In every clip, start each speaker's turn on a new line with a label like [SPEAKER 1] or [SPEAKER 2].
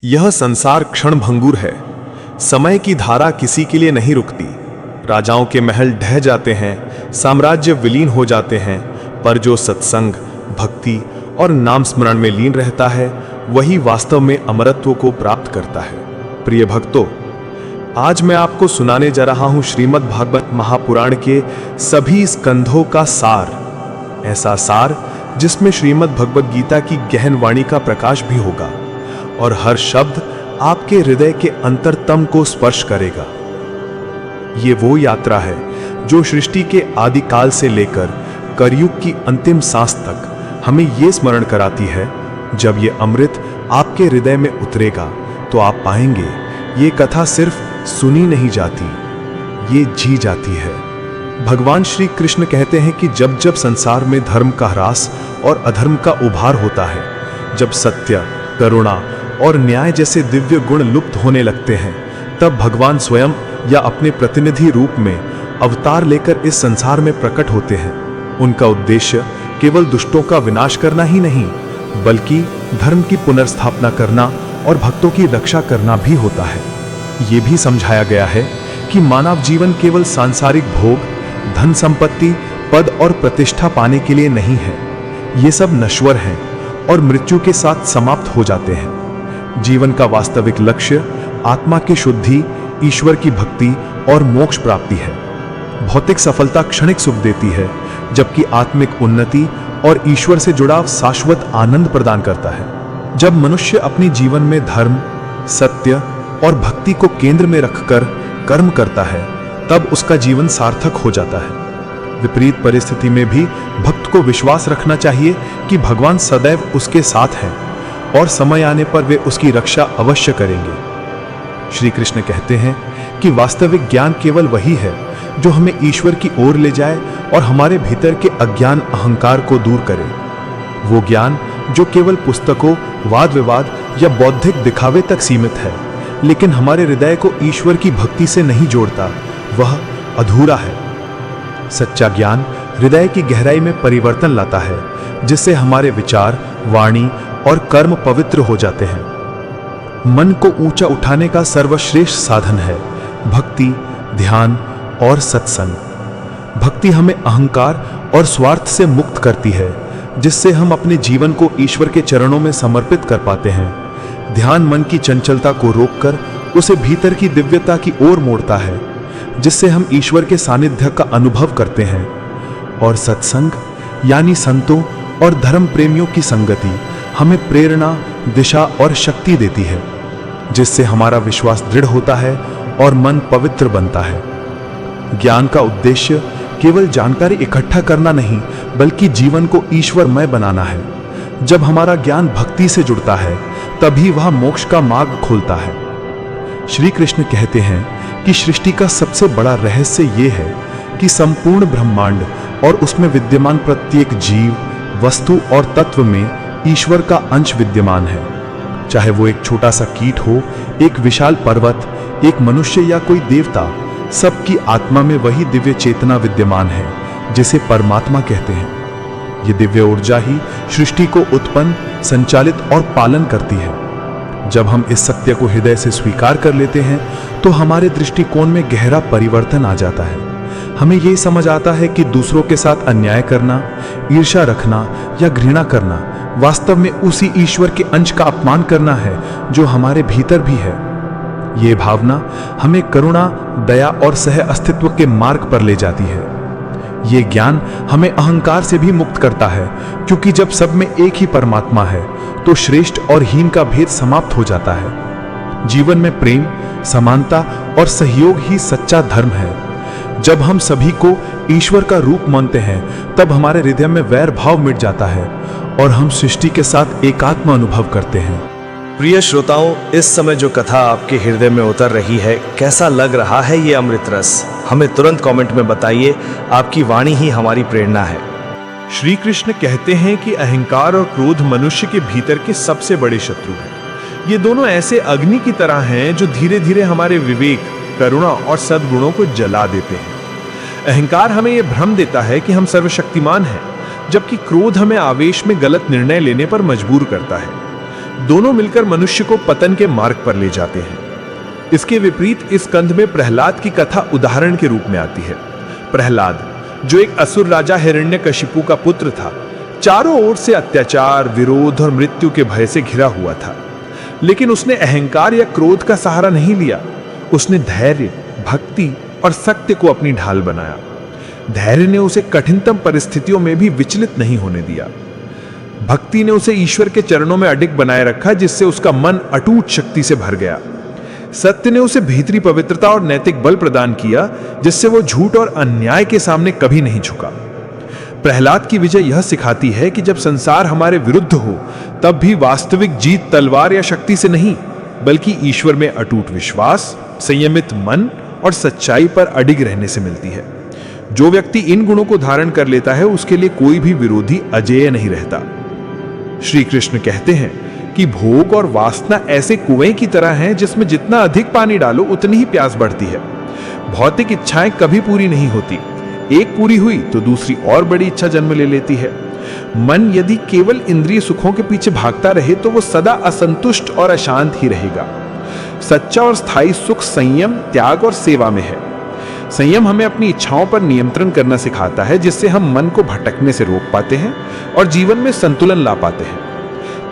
[SPEAKER 1] यह संसार क्षणभंगुर है। समय की धारा किसी के लिए नहीं रुकती। राजाओं के महल ढह जाते हैं, साम्राज्य विलीन हो जाते हैं, पर जो सत्संग, भक्ति और नाम स्मरण में लीन रहता है वही वास्तव में अमरत्व को प्राप्त करता है। प्रिय भक्तों, आज मैं आपको सुनाने जा रहा हूं श्रीमद् भागवत महापुराण के सभी स्कंधों का सार। ऐसा सार जिसमें श्रीमद् भगवद गीता की गहन वाणी का प्रकाश भी होगा और हर शब्द आपके हृदय के अंतरतम को स्पर्श करेगा। ये वो यात्रा है जो सृष्टि के आदिकाल से लेकर कलयुग की अंतिम सांस तक हमें ये स्मरण कराती है। जब ये अमृत आपके हृदय में उतरेगा तो आप पाएंगे ये कथा सिर्फ सुनी नहीं जाती, ये जी जाती है। भगवान श्री कृष्ण कहते हैं कि जब जब संसार में धर्म का ह्रास और अधर्म का उभार होता है, जब सत्य, करुणा और न्याय जैसे दिव्य गुण लुप्त होने लगते हैं, तब भगवान स्वयं या अपने प्रतिनिधि रूप में अवतार लेकर इस संसार में प्रकट होते हैं। उनका उद्देश्य केवल दुष्टों का विनाश करना ही नहीं, बल्कि धर्म की पुनर्स्थापना करना और भक्तों की रक्षा करना भी होता है। ये भी समझाया गया है कि मानव जीवन केवल सांसारिक भोग, धन संपत्ति, पद और प्रतिष्ठा पाने के लिए नहीं है। ये सब नश्वर हैं और मृत्यु के साथ समाप्त हो जाते हैं। जीवन का वास्तविक लक्ष्य आत्मा की शुद्धि, ईश्वर की भक्ति और मोक्ष प्राप्ति है। भौतिक सफलता क्षणिक सुख देती है, जबकि आत्मिक उन्नति और ईश्वर से जुड़ाव शाश्वत आनंद प्रदान करता है। जब मनुष्य अपनी जीवन में धर्म, सत्य और भक्ति को केंद्र में रखकर कर्म करता है, तब उसका जीवन सार्थक हो जाता है। विपरीत परिस्थिति में भी भक्त को विश्वास रखना चाहिए कि भगवान सदैव उसके साथ हैं और समय आने पर वे उसकी रक्षा अवश्य करेंगे। श्री कृष्ण कहते हैं कि वास्तविक ज्ञान केवल वही है जो हमें ईश्वर की ओर ले जाए और हमारे भीतर के अज्ञान, अहंकार को दूर करे। वो ज्ञान जो केवल पुस्तकों, वाद विवाद या बौद्धिक दिखावे तक सीमित है, लेकिन हमारे हृदय को ईश्वर की भक्ति से नहीं जोड़ता, वह अधूरा है। सच्चा ज्ञान हृदय की गहराई में परिवर्तन लाता है, जिससे हमारे विचार, वाणी और कर्म पवित्र हो जाते हैं। मन को ऊंचा उठाने का सर्वश्रेष्ठ साधन है भक्ति, ध्यान और सत्संग। भक्ति हमें अहंकार और स्वार्थ से मुक्त करती है, जिससे हम अपने जीवन को ईश्वर के चरणों में समर्पित कर पाते हैं। ध्यान मन की चंचलता को रोककर उसे भीतर की दिव्यता की ओर मोड़ता है, जिससे हम ईश्वर के सानिध्य का अनुभव करते हैं। और सत्संग यानी संतों और धर्म प्रेमियों की संगति हमें प्रेरणा, दिशा और शक्ति देती है, जिससे हमारा विश्वास दृढ़ होता है और मन पवित्र बनता है। ज्ञान का उद्देश्य केवल जानकारी इकट्ठा करना नहीं, बल्कि जीवन को ईश्वरमय बनाना है। जब हमारा ज्ञान भक्ति से जुड़ता है, तभी वह मोक्ष का मार्ग खोलता है। श्री कृष्ण कहते हैं कि सृष्टि का सबसे बड़ा रहस्य यह है कि संपूर्ण ब्रह्मांड और उसमें विद्यमान प्रत्येक जीव, वस्तु और तत्व में ईश्वर का अंश विद्यमान है। चाहे वो एक छोटा सा कीट हो, एक विशाल पर्वत, एक मनुष्य या कोई देवता, सबकी आत्मा में वही दिव्य चेतना विद्यमान है जिसे परमात्मा कहते हैं। ये दिव्य ऊर्जा ही सृष्टि को उत्पन्न, संचालित और पालन करती है। जब हम इस सत्य को हृदय से स्वीकार कर लेते हैं तो हमारे दृष्टिकोण में गहरा परिवर्तन आ जाता है। हमें यह समझ आता है कि दूसरों के साथ अन्याय करना, ईर्ष्या रखना या घृणा करना वास्तव में उसी ईश्वर के अंश का अपमान करना है जो हमारे भीतर भी है। ये भावना हमें करुणा, दया और सह अस्तित्व के मार्ग पर ले जाती है। ये ज्ञान हमें अहंकार से भी मुक्त करता है, क्योंकि जब सब में एक ही परमात्मा है तो श्रेष्ठ और हीन का भेद समाप्त हो जाता है। जीवन में प्रेम, समानता और सहयोग ही सच्चा धर्म है। जब हम सभी को ईश्वर का रूप मानते हैं, तब हमारे हृदय में वैर भाव मिट जाता है और हम सृष्टि के साथ एकात्म अनुभव करते हैं।
[SPEAKER 2] प्रिय श्रोताओं, इस समय जो कथा आपके हृदय में उतर रही है, कैसा लग रहा है ये अमृत रस? हमें तुरंत कमेंट में बताइए। आपकी वाणी ही हमारी प्रेरणा है।
[SPEAKER 1] श्री कृष्ण कहते हैं कि अहंकार और क्रोध मनुष्य के भीतर के सबसे बड़े शत्रु हैं। ये दोनों ऐसे अग्नि की तरह हैं जो धीरे धीरे हमारे विवेक, करुणा और सद्गुणों को जला देते हैं। अहंकार हमें यह भ्रम देता है कि हम सर्वशक्तिमान हैं, जबकि क्रोध हमें आवेश में गलत निर्णय लेने पर मजबूर करता है। दोनों मिलकर मनुष्य को पतन के मार्ग पर ले जाते हैं। इसके विपरीत इस स्कंध में प्रहलाद की कथा उदाहरण के रूप में आती है। प्रहलाद, जो एक असुर राजा हिरण्यकशिपु का पुत्र था, चारों ओर से अत्याचार, विरोध और मृत्यु के भय से घिरा हुआ था। लेकिन उसने अहंकार या क्रोध का सहारा नहीं लिया। उसने धैर्य, भक्ति और सत्य को अपनी ढाल बनाया। धैर्य ने उसे कठिनतम परिस्थितियों में भी विचलित नहीं होने दिया। भक्ति ने उसे ईश्वर के चरणों में अडिग बनाए रखा, जिससे उसका मन अटूट शक्ति से भर गया। सत्य ने उसे भीतरी पवित्रता और नैतिक बल प्रदान किया, जिससे वो झूठ और अन्याय के सामने कभी नहीं झुका। प्रहलाद की विजय यह सिखाती है कि जब संसार हमारे विरुद्ध हो, तब भी वास्तविक जीत तलवार या शक्ति से नहीं, बल्कि ईश्वर में अटूट विश्वास, संयमित मन और सच्चाई पर अडिग रहने से मिलती है। जो व्यक्ति इन गुणों को धारण कर लेता है, उसके लिए कोई भी विरोधी अजेय नहीं रहता। श्री कृष्ण कहते हैं कि भोग और वासना ऐसे कुएं की तरह हैं, जिसमें जितना अधिक पानी डालो उतनी ही प्यास बढ़ती है। भौतिक इच्छाएं कभी पूरी नहीं होती। एक पूरी हुई तो दूसरी और बड़ी इच्छा जन्म ले लेती है। मन यदि केवल इंद्रिय सुखों के पीछे भागता रहे, तो वो सदा असंतुष्ट और अशांत ही रहेगा। सच्चा और स्थायी सुख संयम, त्याग और सेवा में है। संयम हमें अपनी इच्छाओं पर नियंत्रण करना सिखाता है, जिससे हम मन को भटकने से रोक पाते हैं और जीवन में संतुलन ला पाते हैं।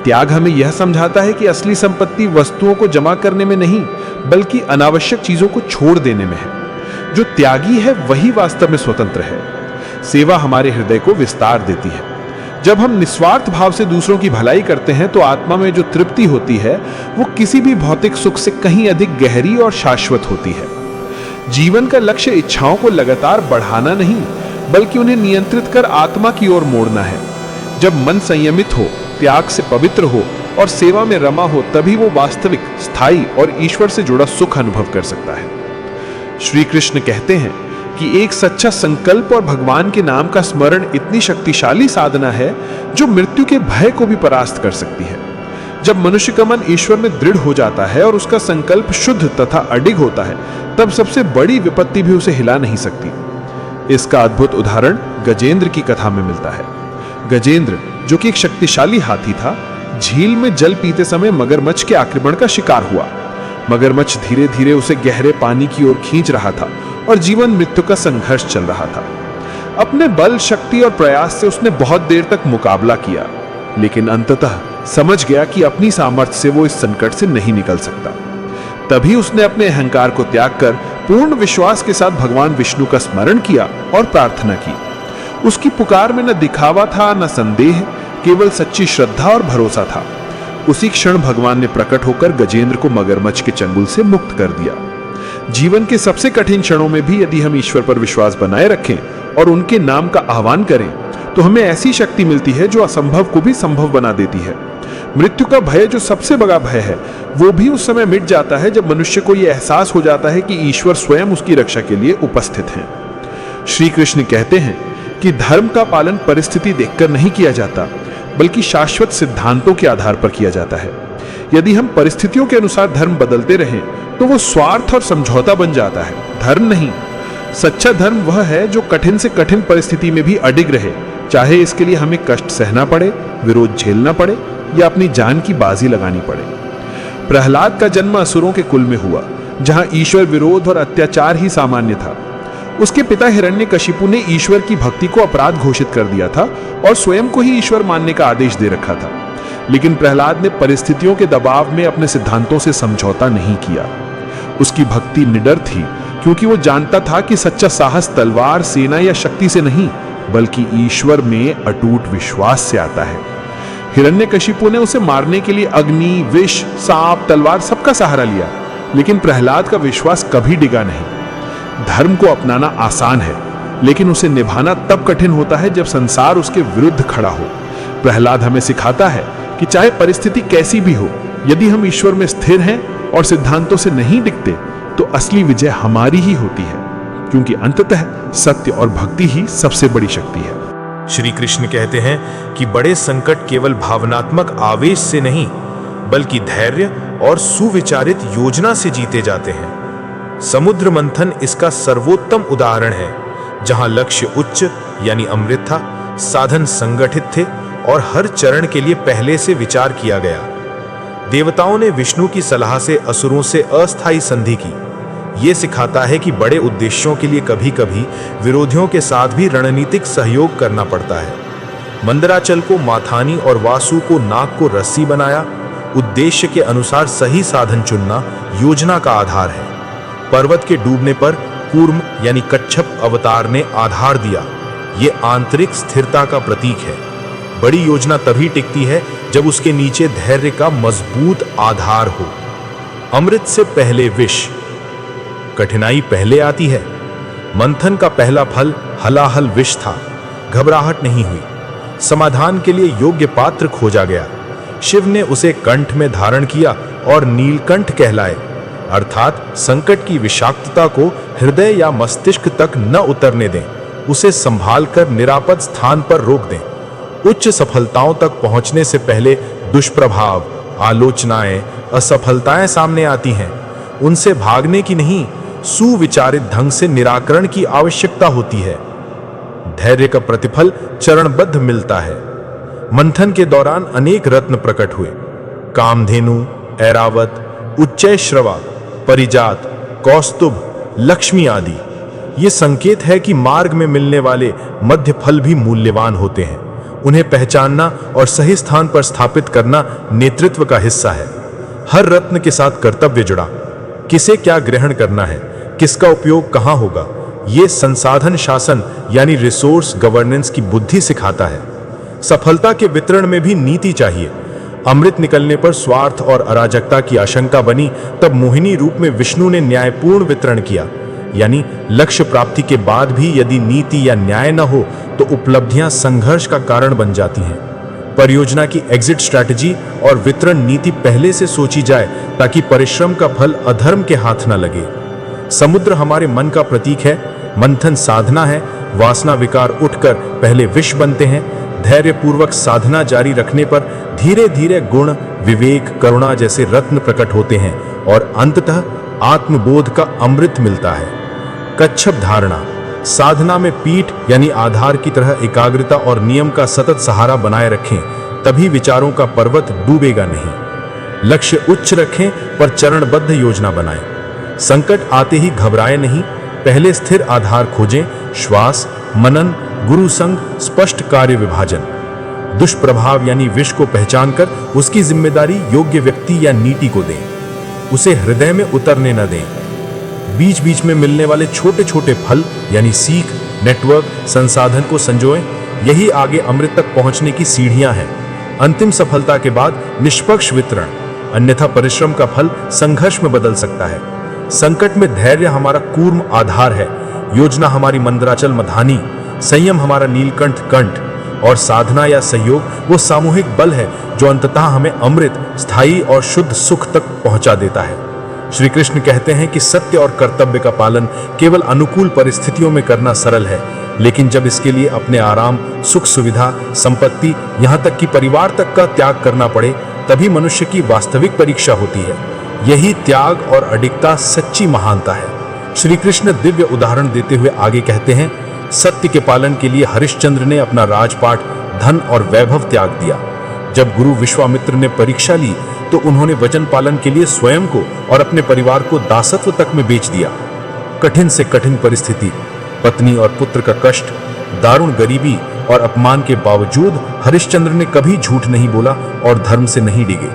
[SPEAKER 1] त्याग हमें यह समझाता है कि असली संपत्ति वस्तुओं को जमा करने में नहीं, बल्कि अनावश्यक चीजों को छोड़ देने में है। जो त्यागी है वही वास्तव में स्वतंत्र है। सेवा हमारे हृदय को विस्तार देती है। जब हम निस्वार्थ भाव से दूसरों की भलाई करते हैं, तो आत्मा में जो तृप्ति होती है, वो किसी भी भौतिक सुख से कहीं अधिक गहरी और शाश्वत होती है। जीवन का लक्ष्य इच्छाओं को लगातार बढ़ाना नहीं, बल्कि उन्हें नियंत्रित कर आत्मा की ओर मोड़ना है। जब मन संयमित हो, त्याग से पवित्र हो और सेवा में रमा हो, तभी वो वास्तविक, स्थायी और ईश्वर से जुड़ा सुख अनुभव कर सकता है। श्री कृष्ण कहते हैं कि एक सच्चा संकल्प और भगवान के नाम का स्मरण इतनी शक्तिशाली साधना है, जो मृत्यु के भय को भी परास्त कर सकती है। जब मनुष्य का मन ईश्वर में दृढ़ हो जाता है और उसका संकल्प शुद्ध तथा अडिग होता है, तब सबसे बड़ी विपत्ति भी उसे हिला नहीं सकती। इसका अद्भुत उदाहरण गजेंद्र की कथा में मिलता है। गजेंद्र, जो कि एक शक्तिशाली हाथी था, झील में जल पीते समय मगरमच्छ के आक्रमण का शिकार हुआ। मगरमच्छ धीरे धीरे उसे गहरे पानी की ओर खींच रहा था और जीवन मृत्यु का संघर्ष चल रहा था। अपने बल, शक्ति और प्रयास से उसने बहुत देर तक मुकाबला किया, लेकिन अंततः समझ गया कि अपनी सामर्थ्य से वो इस संकट से नहीं निकल सकता। तभी उसने अपने अहंकार को त्याग कर पूर्ण विश्वास के साथ भगवान विष्णु का स्मरण किया और प्रार्थना की। उसकी पुकार में न दिखावा था, न संदेह, केवल सच्ची श्रद्धा और भरोसा था। उसी क्षण भगवान ने प्रकट होकर गजेंद्र को मगरमच्छ के चंगुल से मुक्त कर दिया। जीवन के सबसे कठिन क्षणों में भी यदि हम ईश्वर पर विश्वास बनाए रखें और उनके नाम का आह्वान करें, तो हमें ऐसी शक्ति मिलती है जो असंभव को भी संभव बना देती है। मृत्यु का भय, जो सबसे बड़ा भय है, वो भी उस समय मिट जाता है जब मनुष्य को यह एहसास हो जाता है कि ईश्वर स्वयं उसकी रक्षा के लिए उपस्थित हैं। श्री कृष्ण कहते हैं कि धर्म का पालन परिस्थिति देखकर नहीं किया जाता, बल्कि शाश्वत सिद्धांतों के आधार पर किया जाता है। यदि हम परिस्थितियों के अनुसार धर्म बदलते रहें, तो वो स्वार्थ और समझौता बन जाता है, धर्म नहीं। सच्चा धर्म वह है जो कठिन से कठिन परिस्थिति में भी अडिग रहे, चाहे इसके लिए हमें कष्ट सहना पड़े, विरोध झेलना पड़े या अपनी जान की बाजी लगानी पड़े। प्रहलाद का जन्म असुरों के कुल में हुआ, जहां ईश्वर विरोध और अत्याचार ही सामान्य था। उसके पिता हिरण्यकशिपु ने ईश्वर की भक्ति को अपराध घोषित कर दिया था और स्वयं को ही ईश्वर मानने का आदेश दे रखा था। लेकिन प्रहलाद ने परिस्थितियों के दबाव में अपने सिद्धांतों से समझौता नहीं किया। उसकी भक्ति निडर थी, क्योंकि वो जानता था कि सच्चा साहस तलवार, सेना या शक्ति से नहीं, बल्कि ईश्वर में अटूट विश्वास से आता है। हिरण्यकशिपु ने उसे मारने के लिए अग्नि, विष, सांप, तलवार सबका सहारा लिया, लेकिन प्रहलाद का विश्वास कभी डिगा नहीं। धर्म को अपनाना आसान है, लेकिन उसे निभाना तब कठिन होता है जब संसार उसके विरुद्ध खड़ा हो। प्रहलाद हमें सिखाता है कि चाहे परिस्थिति कैसी भी हो, यदि हम ईश्वर में स्थिर हैं और सिद्धांतों से नहीं डिगते, तो असली विजय हमारी ही होती है, क्योंकि अंततः सत्य और भक्ति ही सबसे बड़ी शक्ति है।
[SPEAKER 3] श्री कृष्ण कहते हैं कि बड़े संकट केवल भावनात्मक आवेश से नहीं, बल्कि धैर्य और सुविचारित योजना से जीते जाते हैं। समुद्र मंथन इसका सर्वोत्तम उदाहरण है, जहां लक्ष्य उच्च यानी अमृत था, साधन संगठित थे और हर चरण के लिए पहले से विचार किया गया। देवताओं ने विष्णु की सलाह से असुरों से अस्थायी संधि की। ये सिखाता है कि बड़े उद्देश्यों के लिए कभी कभी विरोधियों के साथ भी रणनीतिक सहयोग करना पड़ता है। मंदराचल को माथानी और वासु को नाग को रस्सी बनाया। उद्देश्य के अनुसार सही साधन चुनना योजना का आधार है। पर्वत के डूबने पर कूर्म यानी कच्छप अवतार ने आधार दिया। ये आंतरिक स्थिरता का प्रतीक है। बड़ी योजना तभी टिकती है जब उसके नीचे धैर्य का मजबूत आधार हो। अमृत से पहले विष, कठिनाई पहले आती है। मंथन का पहला फल हलाहल विष था। घबराहट नहीं हुई। समाधान के लिए योग्य पात्र खोजा गया। शिव ने उसे कंठ में धारण किया और नीलकंठ कहलाए, अर्थात संकट की विषाक्तता को हृदय या मस्तिष्क तक न उतरने दें, उसे संभालकर निरापद स्थान पर रोक दें। उच्च सफलताओं तक पहुंचने से पहले दुष्प्रभाव, आलोचनाएं, असफलताएं सामने आती हैं। उनसे भागने की नहीं, सुविचारित ढंग से निराकरण की आवश्यकता होती है। धैर्य का प्रतिफल चरणबद्ध मिलता है। मंथन के दौरान अनेक रत्न प्रकट हुए। कामधेनु, ऐरावत, उच्चैश्रवा, परिजात, कौस्तुभ, लक्ष्मी आदि। ये संकेत है कि मार्ग में मिलने वाले मध्य फल भी मूल्यवान होते हैं। उन्हें पहचानना और सही स्थान पर स्थापित करना नेतृत्व का हिस्सा है। हर रत्न के साथ कर्तव्य जुड़ा। किसे क्या ग्रहण करना है, किसका उपयोग कहाँ होगा, ये संसाधन शासन यानी रिसोर्स गवर्नेंस की बुद्धि सिखाता है। सफलता के वितरण में भी नीति चाहिए। अमृत निकलने पर स्वार्थ और अराजकता की आशंका बनी, तब मोहिनी रूप में विष्णु ने न्यायपूर्ण वितरण किया। यानी लक्ष्य प्राप्ति के बाद भी यदि नीति या न्याय न हो तो उपलब्धियां संघर्ष का कारण बन जाती हैं। परियोजना की एग्जिट स्ट्रैटेजी और वितरण नीति पहले से सोची जाए ताकि परिश्रम का फल अधर्म के हाथ न लगे। समुद्र हमारे मन का प्रतीक है। मंथन साधना है। वासना विकार उठकर पहले विष बनते हैं। धैर्य पूर्वक साधना जारी रखने पर धीरे धीरे गुण, विवेक, करुणा जैसे रत्न प्रकट होते हैं और अंततः आत्मबोध का अमृत मिलता है। कच्छप धारणा, साधना में पीठ यानी आधार की तरह एकाग्रता और नियम का सतत सहारा बनाए रखें, तभी विचारों का पर्वत डूबेगा नहीं। लक्ष्य उच्च रखें पर चरणबद्ध योजना बनाएं। संकट आते ही घबराएं नहीं, पहले स्थिर आधार खोजें। श्वास, मनन, गुरु संग, स्पष्ट कार्य विभाजन। दुष्प्रभाव यानी विष को पहचानकर उसकी जिम्मेदारी योग्य व्यक्ति या नीति को दें। उसे हृदय में उतरने न दें। बीच बीच में मिलने वाले छोटे छोटे फल यानी सीख, नेटवर्क, संसाधन को संजोएं। यही आगे अमृत तक पहुंचने की सीढ़ियां हैं। अंतिम सफलता के बाद निष्पक्ष वितरण, अन्यथा परिश्रम का फल संघर्ष में बदल सकता है। संकट में धैर्य हमारा कूर्म आधार है, योजना हमारी मंदराचल मधानी, संयम हमारा नीलकंठ कंठ और साधना या सहयोग वो सामूहिक बल है जो अंततः हमें अमृत, स्थायी और शुद्ध सुख तक पहुंचा देता है। श्री कृष्ण कहते हैं कि सत्य और कर्तव्य का पालन केवल अनुकूल परिस्थितियों में करना सरल है, लेकिन जब इसके लिए अपने आराम, सुख सुविधा, संपत्ति, यहाँ तक कि परिवार तक का त्याग करना पड़े, तभी मनुष्य की वास्तविक परीक्षा होती है। यही त्याग और अडिगता सच्ची महानता है। श्री कृष्ण दिव्य उदाहरण देते हुए आगे कहते हैं, सत्य के पालन के लिए हरिश्चंद्र ने अपना राजपाट, धन और वैभव त्याग दिया। जब गुरु विश्वामित्र ने परीक्षा ली तो उन्होंने वचन पालन के लिए स्वयं को और अपने परिवार को दासत्व तक में बेच दिया। कठिन से कठिन परिस्थिति, पत्नी और पुत्र का कष्ट, दारुण गरीबी और अपमान के बावजूद हरिश्चंद्र ने कभी झूठ नहीं बोला और धर्म से नहीं डिगे।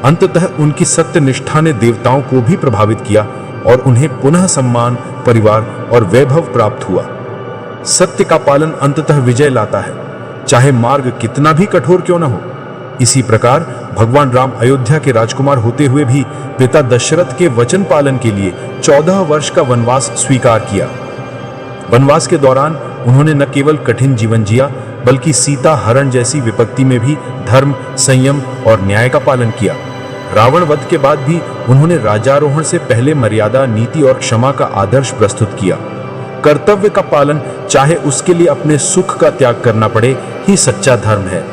[SPEAKER 3] अंततः उनकी सत्य निष्ठा ने देवताओं को भी प्रभावित किया और उन्हें पुनः सम्मान, परिवार और वैभव प्राप्त हुआ। सत्य का पालन अंततः विजय लाता है, चाहे मार्ग कितना भी कठोर क्यों न हो। इसी प्रकार भगवान राम अयोध्या के राजकुमार होते हुए भी पिता दशरथ के वचन पालन के लिए 14 वर्ष का वनवास स्वीकार किया। वनवास के दौरान उन्होंने न केवल कठिन जीवन जिया, बल्कि सीता हरण जैसी विपत्ति में भी धर्म, संयम और न्याय का पालन किया। रावण वध के बाद भी उन्होंने राजारोहण से पहले मर्यादा, नीति और क्षमा का आदर्श प्रस्तुत किया। कर्तव्य का पालन, चाहे उसके लिए अपने सुख का त्याग करना पड़े, ही सच्चा धर्म है।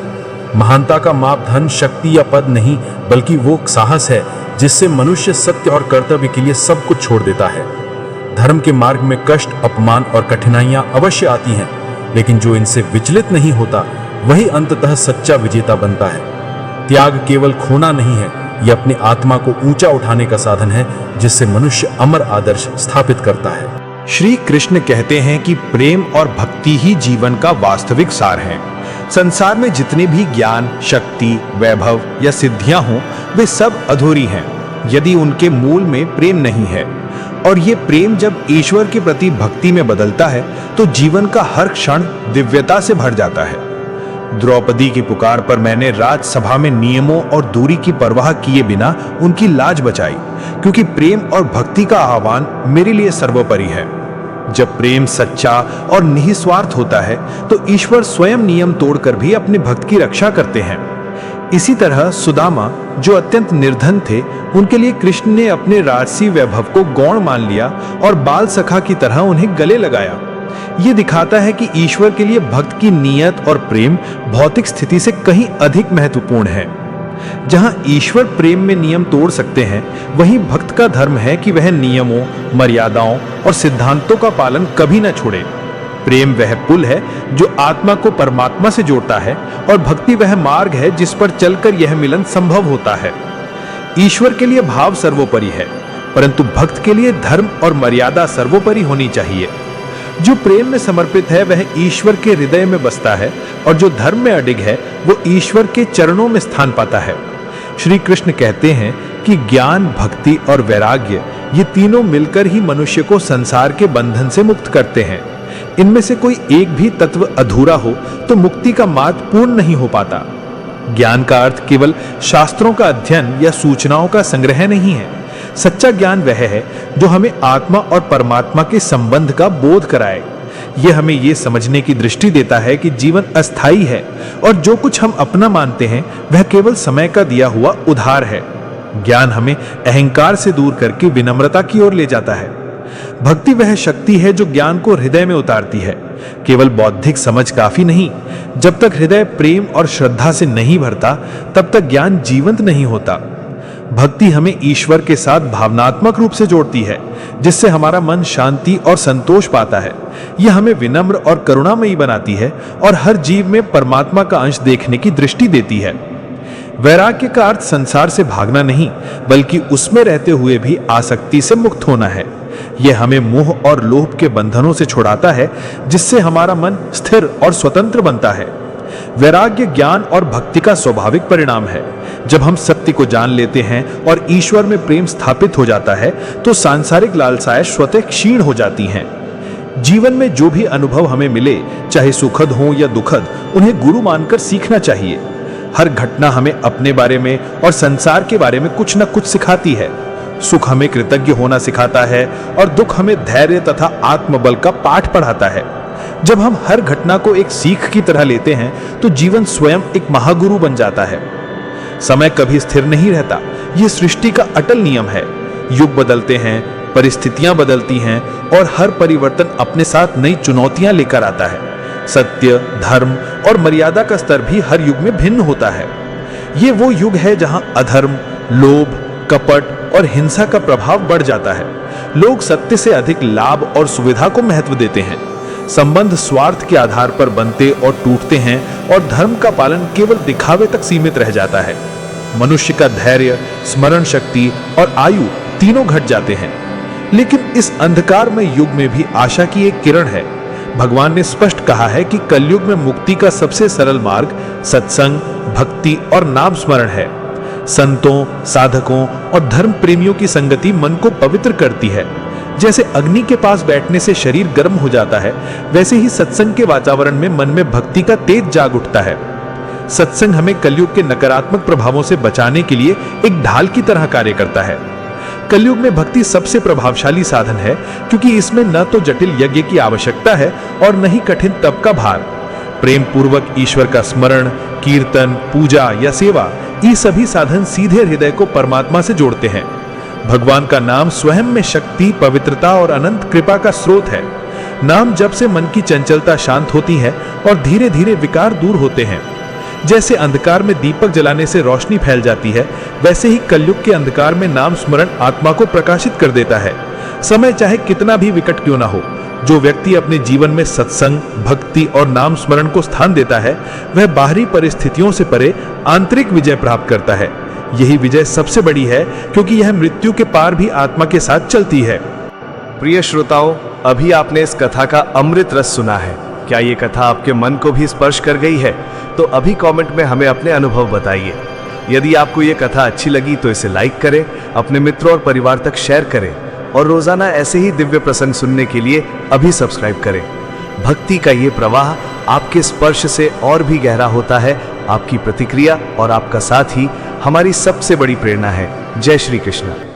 [SPEAKER 3] महानता का माप धन, शक्ति या पद नहीं, बल्कि वो साहस है जिससे मनुष्य सत्य और कर्तव्य के लिए सब कुछ छोड़ देता है। धर्म के मार्ग में कष्ट, अपमान और कठिनाइयां अवश्य आती हैं, लेकिन जो इनसे विचलित नहीं होता वही अंततः सच्चा विजेता बनता है। त्याग केवल खोना नहीं है,
[SPEAKER 4] यह अपनी आत्मा को ऊंचा उठाने का साधन है जिससे मनुष्य अमर आदर्श स्थापित करता है।
[SPEAKER 1] श्री कृष्ण कहते हैं कि प्रेम और भक्ति ही जीवन का वास्तविक सार है। संसार में जितने भी ज्ञान, शक्ति, वैभव या सिद्धियां हों, वे सब अधूरी हैं यदि उनके मूल में प्रेम नहीं है। और ये प्रेम जब ईश्वर के प्रति भक्ति में बदलता है तो जीवन का हर क्षण दिव्यता से भर जाता है। द्रौपदी की पुकार पर मैंने राजसभा में नियमों और दूरी की परवाह किए बिना उनकी लाज बचाई, क्योंकि प्रेम और भक्ति का आह्वान मेरे लिए सर्वोपरि है। जब प्रेम सच्चा और निस्वार्थ होता है तो ईश्वर स्वयं नियम तोड़कर भी अपने भक्त की रक्षा करते हैं। इसी तरह सुदामा, जो अत्यंत निर्धन थे, उनके लिए कृष्ण ने अपने राजसी वैभव को गौण मान लिया और बाल सखा की तरह उन्हें गले लगाया। यह दिखाता है कि ईश्वर के लिए भक्त की नियत और प्रेम भौतिक स्थिति से कहीं अधिक महत्वपूर्ण है। जहां ईश्वर प्रेम में नियम तोड़ सकते हैं, वहीं भक्त का धर्म है कि वह नियमों, मर्यादाओं और सिद्धांतों का पालन कभी न छोड़े। प्रेम वह पुल है जो आत्मा को परमात्मा से जोड़ता है और भक्ति वह मार्ग है जिस पर चलकर यह मिलन संभव होता है। ईश्वर के लिए भाव सर्वोपरि है, परंतु भक्त के लिए धर्म और मर्यादा सर्वोपरि होनी चाहिए। जो प्रेम में समर्पित है वह ईश्वर के हृदय में बसता है, और जो धर्म में अडिग है वो ईश्वर के चरणों में स्थान पाता है। श्री कृष्ण कहते हैं कि ज्ञान, भक्ति और वैराग्य, ये तीनों मिलकर ही मनुष्य को संसार के बंधन से मुक्त करते हैं। इनमें से कोई एक भी तत्व अधूरा हो तो मुक्ति का मार्ग पूर्ण नहीं हो पाता। ज्ञान का अर्थ केवल शास्त्रों का अध्ययन या सूचनाओं का संग्रह नहीं है। सच्चा ज्ञान वह है जो हमें आत्मा और परमात्मा के संबंध का बोध कराए। यह हमें यह समझने की दृष्टि देता है कि जीवन अस्थायी है और जो कुछ हम अपना मानते हैं वह केवल समय का दिया हुआ उधार है। ज्ञान हमें अहंकार से दूर करके विनम्रता की ओर ले जाता है। भक्ति वह शक्ति है जो ज्ञान को हृदय में उतारती है। केवल बौद्धिक समझ काफी नहीं। जब तक हृदय प्रेम और श्रद्धा से नहीं भरता, तब तक ज्ञान जीवंत नहीं होता। भक्ति हमें ईश्वर के साथ भावनात्मक रूप से जोड़ती है, जिससे हमारा मन शांति और संतोष पाता है। यह हमें विनम्र और करुणामयी बनाती है और हर जीव में परमात्मा का अंश देखने की दृष्टि देती है। वैराग्य का अर्थ संसार से भागना नहीं, बल्कि उसमें रहते हुए भी आसक्ति से मुक्त होना है। यह हमें मोह और लोभ के बंधनों से छुड़ाता है, जिससे हमारा मन स्थिर और स्वतंत्र बनता है। वैराग्य ज्ञान और भक्ति का स्वाभाविक परिणाम है। जब हम सत्य को जान लेते हैं और ईश्वर में प्रेम स्थापित हो जाता है, तो सांसारिक लालसाएं स्वतः क्षीण हो जाती हैं। जीवन में जो भी अनुभव हमें मिले, चाहे सुखद हो या दुखद, उन्हें गुरु मानकर सीखना चाहिए। हर घटना हमें अपने बारे में और संसार के बारे में कुछ न कुछ सिखाती है। सुख हमें कृतज्ञ होना सिखाता है और दुख हमें धैर्य तथा आत्मबल का पाठ पढ़ाता है। जब हम हर घटना को एक सीख की तरह लेते हैं, तो जीवन स्वयं एक महागुरु बन जाता है। समय कभी स्थिर नहीं रहता, यह सृष्टि का अटल नियम है। युग बदलते हैं, परिस्थितियां बदलती हैं और हर परिवर्तन अपने साथ नई चुनौतियां लेकर आता है। सत्य, धर्म और मर्यादा का स्तर भी हर युग में भिन्न होता है। ये वो युग है जहां अधर्म, लोभ, कपट और हिंसा का प्रभाव बढ़ जाता है। लोग सत्य से अधिक लाभ और सुविधा को महत्व देते हैं। संबंध स्वार्थ के आधार पर बनते और टूटते हैं और धर्म का पालन केवल दिखावे तक सीमित रह जाता है। मनुष्य का धैर्य, स्मरण शक्ति और आयु तीनों घट जाते हैं। लेकिन इस अंधकारमय युग में भी आशा की एक किरण है। भगवान ने स्पष्ट कहा है कि कलयुग में मुक्ति का सबसे सरल मार्ग सत्संग, भक्ति और नाम स्मरण है। संतों, साधकों और धर्म प्रेमियों की संगति मन को पवित्र करती है। जैसे अग्नि के पास बैठने से शरीर गर्म हो जाता है, वैसे ही सत्संग के वातावरण में मन में भक्ति का तेज जाग उठता है। सत्संग हमें कलयुग के नकारात्मक प्रभावों से बचाने के लिए एक ढाल की तरह कार्य करता है। कलयुग में भक्ति सबसे प्रभावशाली साधन है, क्योंकि इसमें न तो जटिल यज्ञ की आवश्यकता है और न ही कठिन तप का भार। प्रेम पूर्वक ईश्वर का स्मरण, कीर्तन, पूजा या सेवा, ये सभी साधन सीधे हृदय को परमात्मा से जोड़ते हैं। भगवान का नाम स्वयं में शक्ति, पवित्रता और अनंत कृपा का स्रोत है। नाम जप से मन की चंचलता शांत होती है और धीरे धीरे विकार दूर होते हैं। जैसे अंधकार में दीपक जलाने से रोशनी फैल जाती है, वैसे ही कलयुग के अंधकार में नाम स्मरण आत्मा को प्रकाशित कर देता है। समय चाहे कितना भी विकट क्यों ना हो, जो व्यक्ति अपने जीवन में सत्संग, भक्ति और नाम स्मरण को स्थान देता है, वह बाहरी परिस्थितियों से परे आंतरिक विजय प्राप्त करता है।
[SPEAKER 4] यही विजय सबसे बड़ी है, क्योंकि यह मृत्यु के पार भी आत्मा के साथ चलती है।
[SPEAKER 2] प्रिय श्रोताओं, अभी आपने इस कथा का अमृत रस सुना है। क्या ये कथा आपके मन को भी स्पर्श कर गई है? तो अभी कमेंट में हमें अपने अनुभव बताइए। यदि आपको ये कथा अच्छी लगी तो इसे लाइक करें, अपने मित्रों और परिवार तक शेयर करें और रोजाना ऐसे ही दिव्य प्रसंग सुनने के लिए अभी सब्सक्राइब करें। भक्ति का ये प्रवाह आपके स्पर्श से और भी गहरा होता है। आपकी प्रतिक्रिया और आपका साथ ही हमारी सबसे बड़ी प्रेरणा है। जय श्री कृष्ण।